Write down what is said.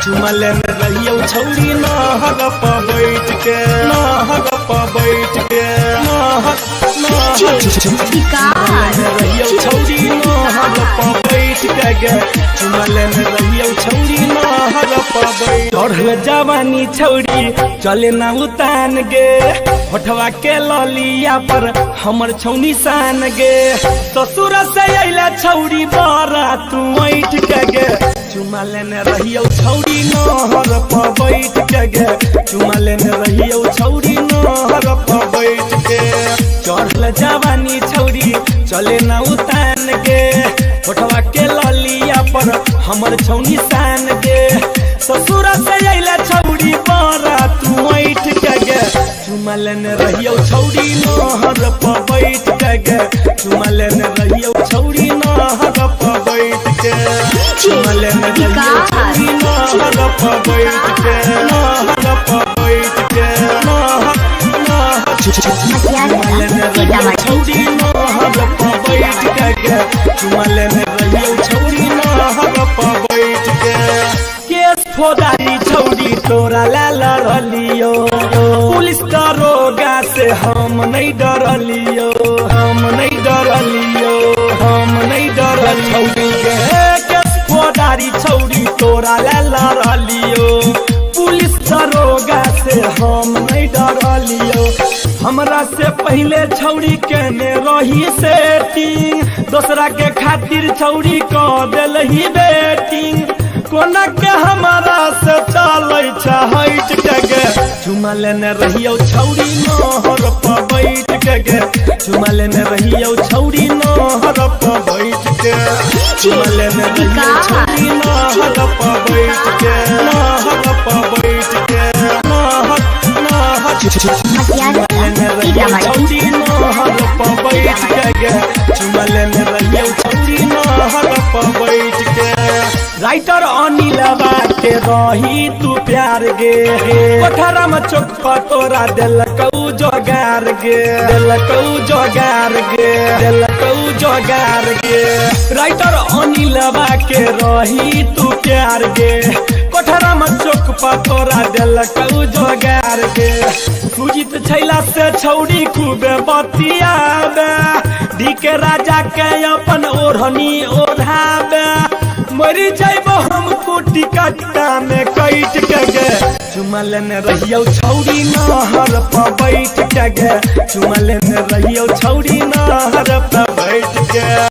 चुमा लेने रहियो छौरी नहर पर बैठ के नहर पर बैठ के रहियो छौरी नहर पर बैठ के चुमा लेने रहियो छौरी नहर पर बैठ चढ़ल जवानी छौरी चले ना उतान गे होठवा के ललिया पर हमर छौनी सान गे ससुर से अइला छौरी बारा तू बैठ के गे चुमा लेने रहियो छौरी नहर पर बैठ के गे चुमा लेने रहियो छौरी नहर पर बैठ के चढ़ल जवानी छौरी चले ना उतान गे होठवा के ललिया पर हमर छौनी सान गे ससुर से अइला छौरी बारा तू बैठ के गे चुमा लेने रहियो छौरी नहर पर बैठ के गे चुमा लेने रहियो छौरी नहर पर बैठ के चुमा लेने रहियो छौरी नहर पर बैठ के नहर पर बैठ के चुमा लेने रहियो छौरी नहर पर बैठ के चुमा लेने रहियो छौरी नहर पर बैठ के केस फौदारी छौरी तोरा ला लड़लियो पुलिस दरोगा से हम नहीं डरलियो हम नहीं डरलियो हम नहीं डरलियो केस फौदारी छौरी तोरा ला लड़लियो पुलिस दरोगा से हम नहीं डरलियो हमरा से पहले छौरी केने रही सेटिंग दूसरा के खातिर छौरी क देलही बेटिंग कोना के हमारा से चलै छ हट के गे चुमा लेने रहियो छौरी नहर पर बैठ के गे चुमा लेने रहियो छौरी नहर पर बैठ के चुमा लेने रहियो छौरी नहर पर बैठ के नहर पर बैठ के लेने रहियो छौरी नहर पर बैठ के गे चुमा लेने रहियो छौरी नहर पर बैठ के राइटर अनिलवा के रही तू प्यार गे कोठरा में चौक पर तोरा दिलकऊ जोगार गे दिलकऊ जोगार गे दिलकऊ जोगार गे राइटर अनिलवा के रही तू प्यार गे कोठरा में चौक पर तोरा दिलकऊ जोगार गे सुजीत छैला से छौरी खूबे बतियाबे डी के राजा के अपन ओढ़नी ओढ़ाबे मरी जाइबो हम कुटी कट्टा में कैट के गे चुमा लेने रहियो छौरी नहर पर बैठ के गे चुमा लेने रहियो छौरी नहर पर बैठ के।